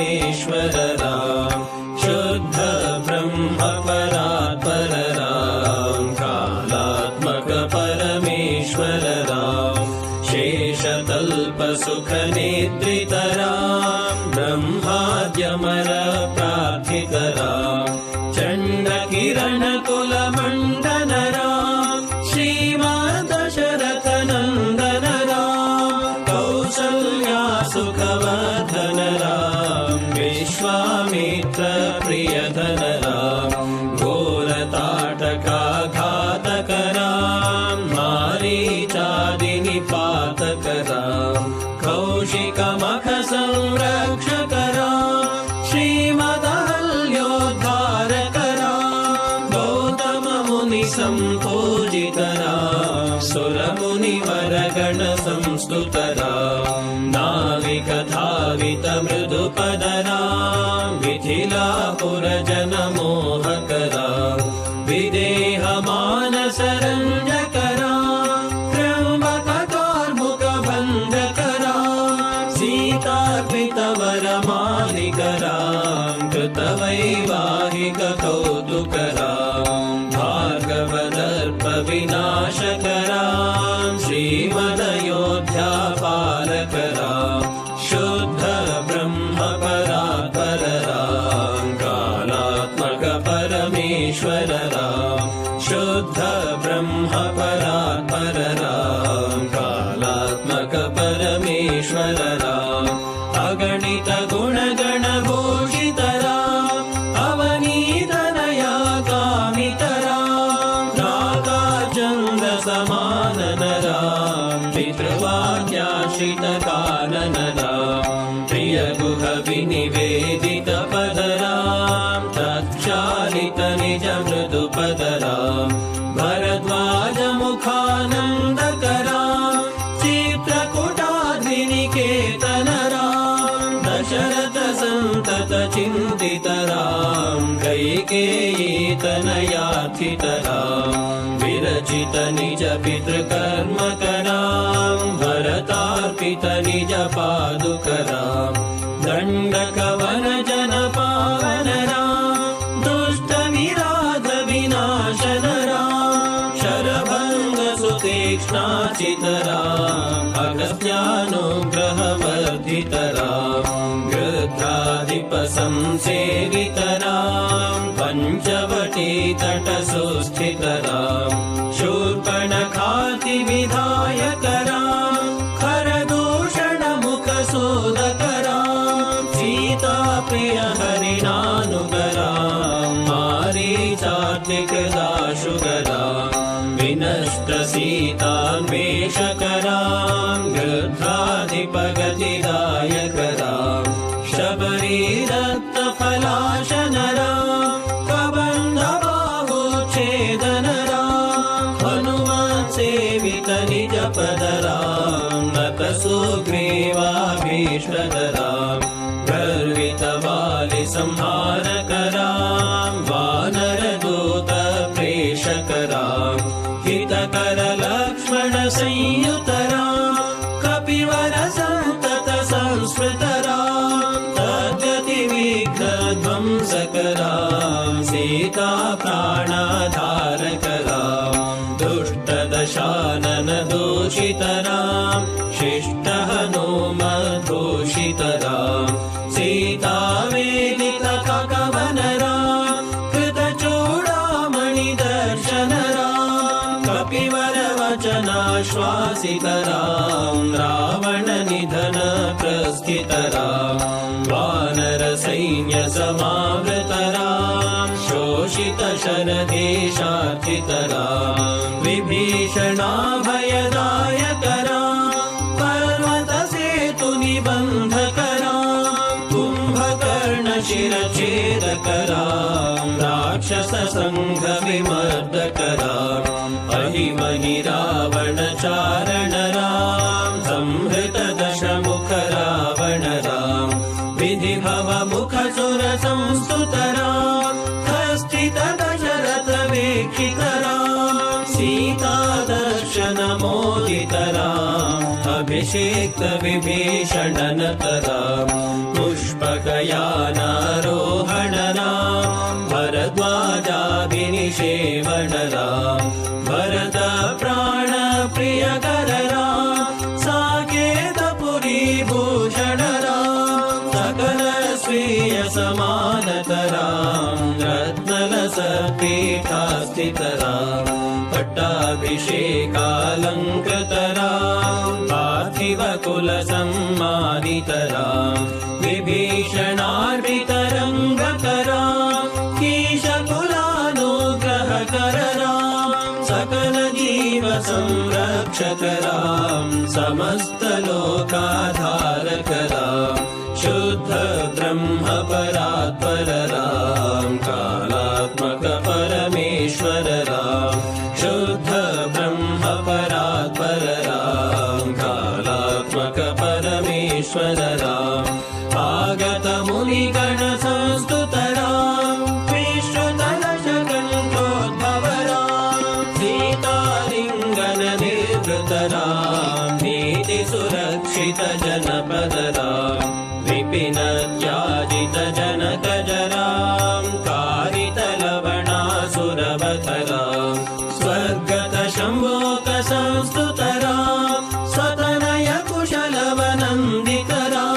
परमेश्वर राम शुद्ध ब्रह्म परात्पर राम कालात्मक परमेश्वर राम शेषतल्प सुख निद्रित राम ब्रह्माद्यमर प्रार्थित राम चण्ड किरण कुल मंडन राम श्रीमद्दशरथ नंदन राम कौसल्या सुखवर्धन राम विश्वामित्र प्रियधन राम घोरताटका घातक राम मारीचादि निपातक राम कौशिक मख संरक्षक राम श्रीमदहल्योद्धारक राम गौतम मुनि संपूजित राम सुर मुनिवर गण संस्तुत राम नाविक धावित मृदुपद राम मिथिलापुर जन मोहक राम विदेह मानस रंजक राम त्र्यंबक कार्मुक भंजक राम सीतार्पित वर मालिक राम कृत वैवाहिक कौतुक राम भार्गव दर्प विनाशक राम श्रीमदयोध्या पालक राम शुद्ध ब्रह्म परात्पर राम कालात्मक परमेश्वर राम शुद्ध ब्रह्म परात्पर राम कालात्मक परमेश्वर राम अगणित गुण गण भूषित राम अवनीतनया कामित राम नागाचंद्र समानन राम पितृवाक्याश्रित कानन राम प्रिय गुह विनिवेदित पद राम तत्क्षालित निज मृदु पद राम भरद्वाज मुखानंदक राम चित्रकूटाद्रिनिकेतन राम दशरथ संतत चिंतित राम कैकेयी तनयार्थित राम विरचित निज पितृकर्मक राम भरतार्पित निज पादुक राम दंडक वन जन पावन राम दुष्ट विराध विनाशन राम शरभंग सुतीक्ष्णाचित राम अगस्त्यानुग्रह वर्धित राम गृध्राधिप संसेवित राम पंचवटी तट सुस्थित राम शूर्पणखाति विधायक राम खरदूषण मुख सोदक राम सीता प्रिय हरिणानुग राम मारीचात्मिक दाशुग राम विनष्ट सीतान्वेषक राम गृध्राधिप गतिदायक राम शबरी दत्त फलाशन राम कबंध बाहुच्छेदन राम हनुमत सेवित निज पद राम नत सुग्रीवाभीष्टद राम गर्वित वालि संहारक राम वानर दूत प्रेषक राम हितकर लक्ष्मण संयुत राम कपिवर संतत संस्कृत राम तद्गति विघ्न ध्वंसक राम सीता प्राणाधारक राम दुष्ट दशानन दूषित राम शिष्ट हनुमत घोषित राम सीता वेदित कवन राम कृत चूड़ामणि दर्शन राम कपिवर वचनाश्वासित राम रावण निधन प्रस्थित राम वानर सैन्य समावृत राम शोषित शरदेशार्थित राम विभीषणाभयदायक राम पर्वत सेतु निबंधक राम कुंभकर्ण शिरच्छेदक राम राक्षस संघ विमर्दक राम अहिमहि रावण चारण राम संहृत दशमुख रावण राम विधि भव मुख सुर संस्तुत राम स्थित दशरथ वीक्षित राम सीता दर्शन मोदित राम विषिक्तविभीषणनतरां पुष्पकयानारोहणनां भरद्वाजाभिनिषेवणनां भरतप्राणप्रियकरनां साकेतपुरीभूषणनां सकलस्वीयसमानतरां रत्नलसत्पीठास्थितरां पट्टाभिषेकालङ्कृतरां पार्थिवकुलसम्मानितरां विभीषणार्पितरङ्गकरां कीशकुलानुग्रहकररां सकलजीवसंरक्षकरां समस्तलोकाधारकरां शुद्धब्रह्मपरात्पररां कालात्मकपरमेश्वररां शुद्धब्रह्मपरात्पररां कालात्मकपरमेश्वररां आगतमुनिगणसंस्तुतरां विश्वतलशकण्ठोद्भवरां सीतालिङ्गननिर्वृतरां नीतिसुरक्षितजनपदरां विपिनत्याजितजनकजरां कारितलवणासुरवधरां स्वर्गतशम्भोकसंस्तुतरां स्वतनयकुशलवनन्दितरां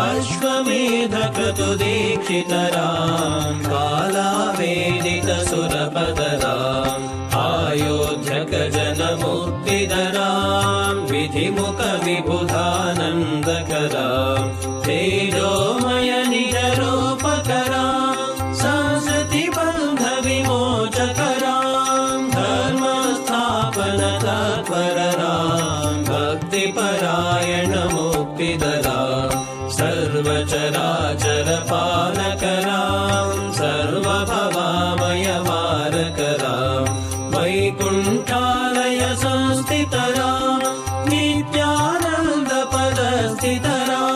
अश्वमेधक्रतुदीक्षितरां कालावेदितसुरपदरां आयोध्यकजनमुक्तिधरां विधिमुखविबुधानन्दकरां तेजोमयनिजरूपकरां संसृतिबन्धविमोचकरां धर्मस्थापनतत्पररां भक्तिपरायणमुक्तिदरां सर्वचराचरपालकरां सर्वभवामयवारकरां वैकुण्ठालयसंस्थितरां नित्यानन्दपदस्थितरां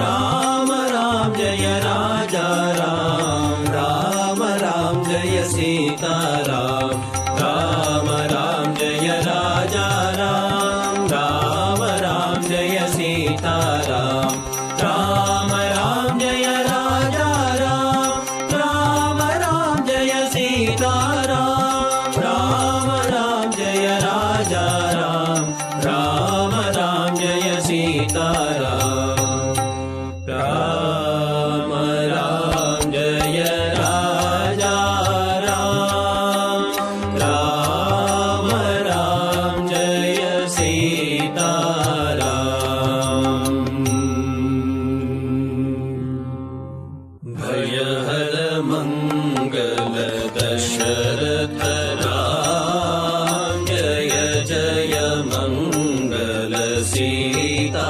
राम राम जय राजा राम राम राम जय सीताराम राम राम जय राजा राम राम राम जय सीताराम राम राम जय राजा राम राम राम जय सीताराम राम राम जय राजा राम राम राम जय सीताराम राम राम जय राजा राम राम राम जय सीताराम भयहर मंगल दशरथ राम जय जय मंगल सीताराम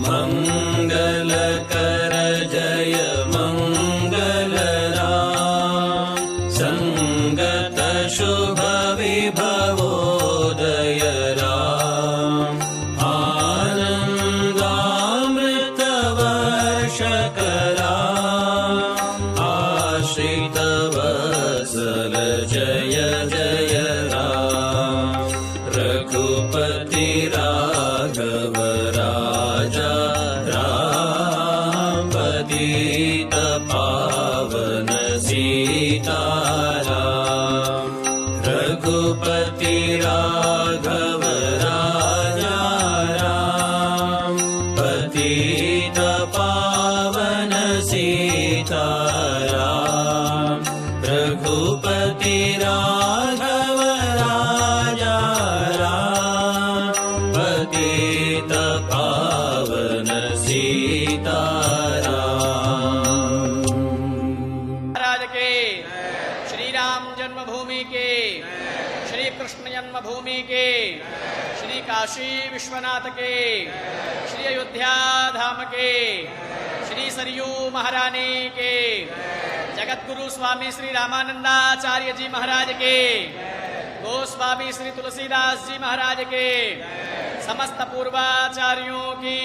मंगल कर जय मंगल राम संगत शुभ विभवोदय राम आनन्दामृत वर्षकरां आश्रित वत्सल जय जय राम रघुपति राघव राजा राम पतित पावन सीताराम रघुपति राघव राजा राम पतित पावन सीताराम रघुपति राघव राजा राम पतित पावन सीताराम। महाराज के श्री राम जन्मभूमि के श्री कृष्ण जन्मभूमि के श्री काशी विश्वनाथ के श्री अयोध्या धाम के श्री सरयू महारानी के जगतगुरु स्वामी श्री रामानंदाचार्य जी महाराज के गोस्वामी श्री तुलसीदास जी महाराज के समस्त पूर्वाचार्यों की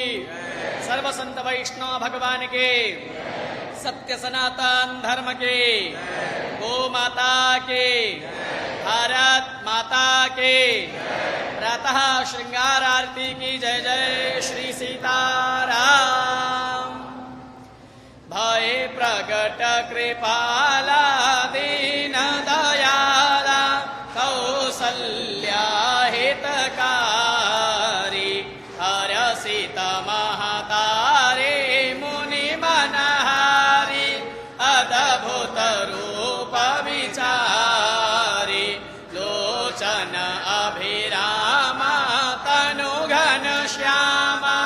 सर्व संत वैष्णव भगवान के सत्य सनातन धर्म के गो माता के भारत माता के प्रातः श्रृंगार आरती की जय जय श्री सीताराम। भय प्रगट कृपाला दीन दयाला कौसल्या हितकारी हरसित महतारे मुनि मनहारी अद्भुत रूप विचारी लोचन अभिरामा तनु घन श्यामा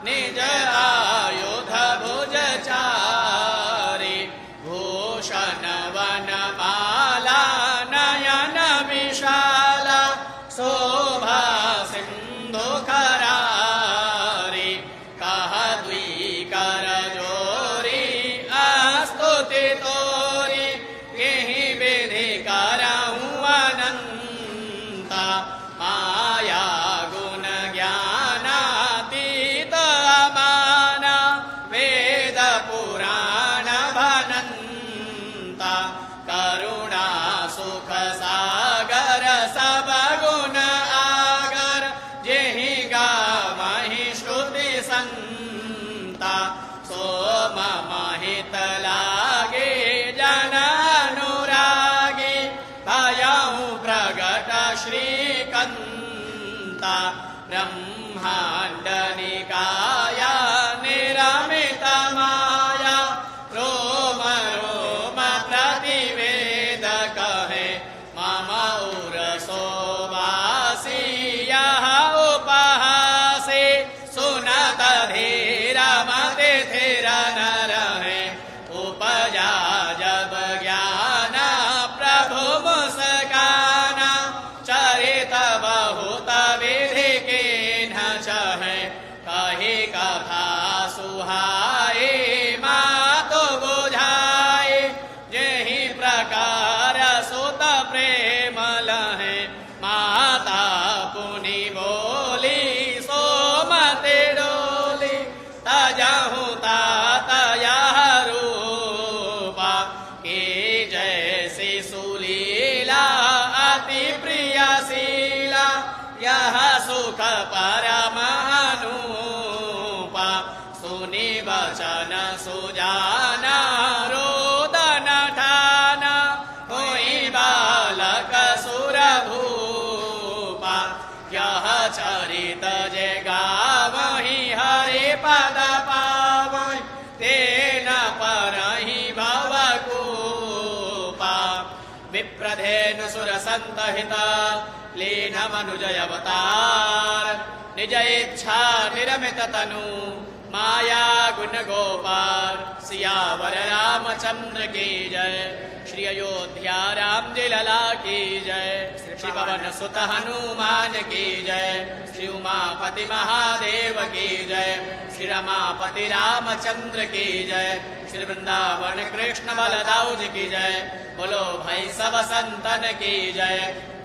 निज आयुध भुज चारी भूषण वनमाला नयन विशाला शोभा सिंधु करारी कह द्विकर जोरी स्तुति तोरी यही विधि करहूँ अनंता माया गुण ज्ञानातीत अमाना वेद पुराण भनंता करुणा सुख सागर सब गुण आगर जेहि गावहि श्रुति संता सो मम हित लागे जन अनुरागे भयहु प्रगट श्रीकंता ब्रह्मांड निकाया निरमित माया रोम रोम प्रतिवेद कहे मम उरसो वासी यह उपहासे सुनत धीर मति थिर न रहे उपजा जब ज्ञान प्रभु मुस्काना चरित बहुत विधि के न चहे कही कथा सुहाए मातु बुझाए जेहि प्रकार सुत प्रेम लहे माता पुनि बोली सो मति डोली तजहु तात यह रूपा के जैसी सुलीला अति प्रियशीला यह सुख परमानुपा सुनि वचन सुजाना रोदन ठाना होई बालक सुर भूपा यह चरित जे गावहि हरि पद पावहि तेन परहि भवकूपा विप्रधेनु सुर संतहिता लीन मनुजय अवतार निज इच्छा निरमित तनु माया गुण गोपाल सियावर रामचंद्र की जय श्री अयोध्या राम जी लला की जय श्री पवन सुत हनुमान की जय श्री उमापति महादेव की जय श्री रमापति रामचंद्र की जय श्री वृंदावन कृष्ण बलदाऊ जी की जय बोलो भाई सब संतन की जय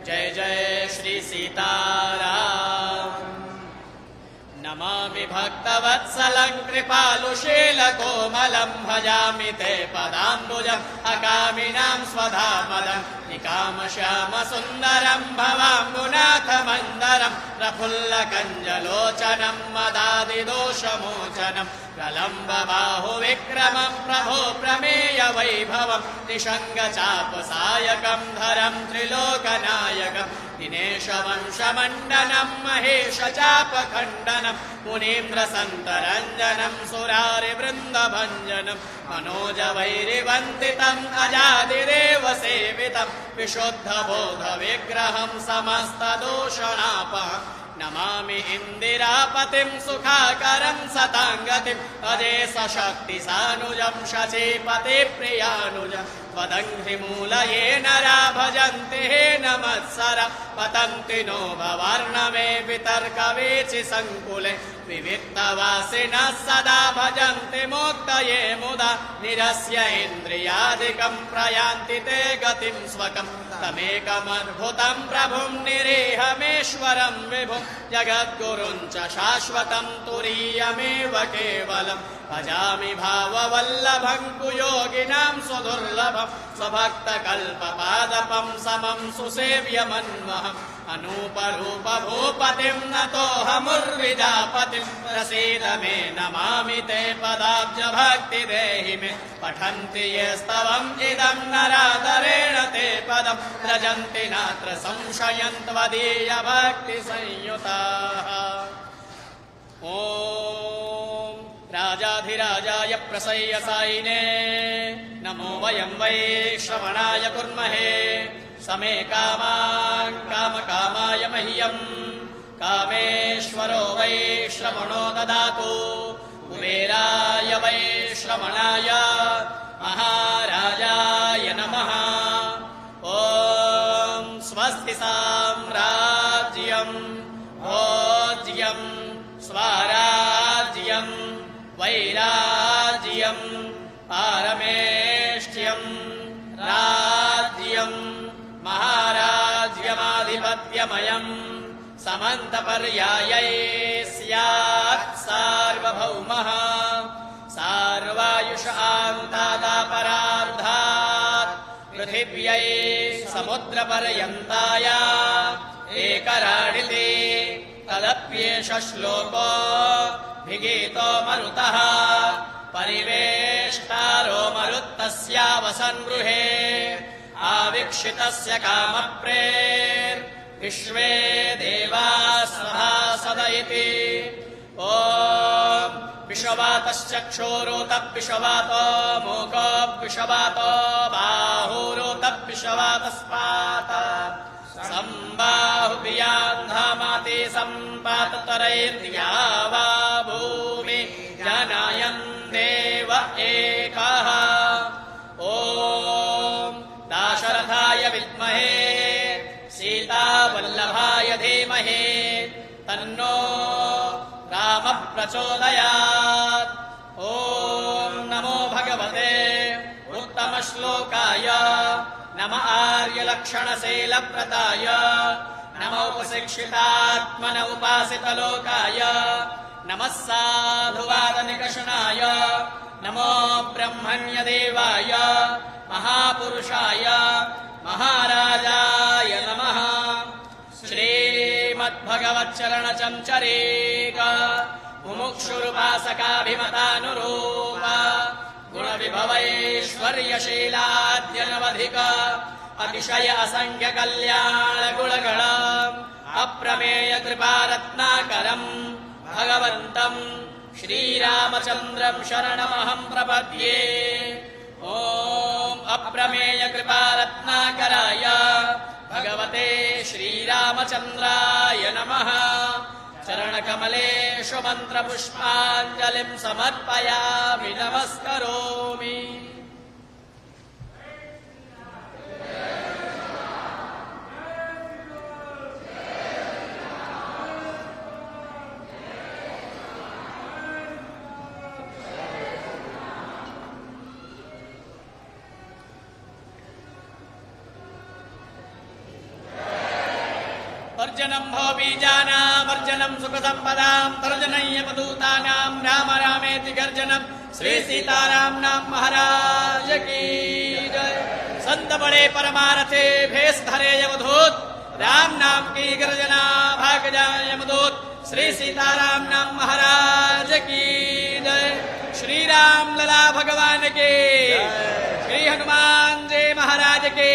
जय जय श्री सीताराम। नमामि भक्तवत्सलं कृपालुशीलकोमलं भजामि ते पदाम्बुजम् अकामिनां स्वधामदं निकामश्यामसुन्दरं भवाम्बुनाथमन्दरं प्रफुल्लकञ्जलोचनं मदादिदोषमोचनं प्रलम्बबाहुविक्रमं प्रभो प्रमेयवैभवं निषङ्गचापसायकं धरं त्रिलोकनायकं दिनेशवंशमण्डनं महेशचापखण्डनं मुनीन्द्रसन्तरञ्जनं सुरारिवृन्दभञ्जनं मनोजवैरिवन्दितम् अजादिदेव सेवितं विशुद्धबोधविग्रहं समस्तदोषणापहं नमामि इन्दिरापतिं सुखाकरं सताङ्गतिं अजेशशक्तिसानुजं शचीपतिप्रियानुजं वदङ्घ्रिमूलये नरा भजन्ति हे नमत्सरा पतन्ति नो भवार्णवे वितर्कवीचि सङ्कुले विविक्तवासिनः सदा भजन्ति मुक्तये मुदा निरस्य इन्द्रियादिकं प्रयान्ति ते गतिं स्वकं तमेकमद्भुतं प्रभुं निरीहमेश्वरं विभुं जगद्गुरुं च शाश्वतं तुरीयमेव केवलं भजामि भाववल्लभं कुयोगिनां सुदुर्लभं स्वभक्तकल्पपादपं समं सुसेव्यमन्वहम् अनूपरूपभूपतिं नतोऽहमुर्विजापतिं प्रसीद मे नमामि ते पदाब्जभक्तिदेहि मे पठन्ति ये स्तवम् इदं नरादरेण ते पदं व्रजन्ति नात्र संशयं त्वदीयभक्तिसंयुताः। ॐ राजाधिराजाय प्रसय्यसायिने नमो वयं वै श्रवणाय कुर्महे समे कामान् कामकामाय मह्यम् कामेश्वरो वै श्रवणो ददातु कुबेराय वै श्रवणाय महाराजाय नमः। ॐ स्वस्ति साम्राज्यम् भोज्यम् स्वाराज्यम् वैराज्यम् पारमेष्ट्यम् राज्यम् महाराज्यमाधिपत्यमयम् समन्तपर्यायै स्यात् सार्वभौमः सार्वायुषान्तादापरार्धात् पृथिव्यै समुद्रपर्यन्ताय एकराडिति तदप्येष श्लोको भिगीतो मरुतः परिवेष्टारो मरुत्तस्यावसन् गृहे आवीक्षितस्य कामप्रेर्विश्वे देवाः सभासदयति। ॐ विश्ववातश्चक्षुरोतविश्ववातो मूकोऽविश्ववातो बाहुरोतविश्ववातस्पात सम्बाहुभियान्धामाति सम्पाततरैर्या वा भूमि जनायन् देव एकः। ॐ दाशरथाय विद्महे सीतावल्लभाय धीमहि तन्नो रामः प्रचोदयात्। ॐ नमो भगवते उत्तमश्लोकाय नम आर्यलक्षणशैलव्रताय नमो उपशिक्षितात्मन उपासितलोकाय नमः साधुवादनिकषणाय नमो ब्रह्मण्यदेवाय महापुरुषाय महाराजाय नमः। श्रीमद्भगवच्चरणचञ्चरेक मुमुक्षुरुपासकाभिमतानुरूप गुणविभवैश्वर्यशीलाद्यनवधिक अतिशय असंख्य कल्याण गुणगणम् अप्रमेय कृपारत्नाकरम् भगवन्तम् श्रीरामचन्द्रम् शरणमहम् प्रपद्ये। ॐ अप्रमेय कृपारत्नाकराय भगवते श्रीरामचन्द्राय नमः। चरणकमलेषु मन्त्रपुष्पाञ्जलिम् समर्पयामि नमस्करोमि। तर्जनम् भवबीजानाम् अर्जनम् सुखसम्पदाम् तर्जनम् यमदूतानाम् राम रामेति गर्जनम् श्री सीताराम नाम महाराज की जय। संत बड़े परमारथे भेष धरे यमदूत राम नाम की गर्जना भाग जाए यमदूत श्री सीताराम नाम महाराज की जय। श्री राम लला भगवान के, श्री हनुमान जी महाराज के।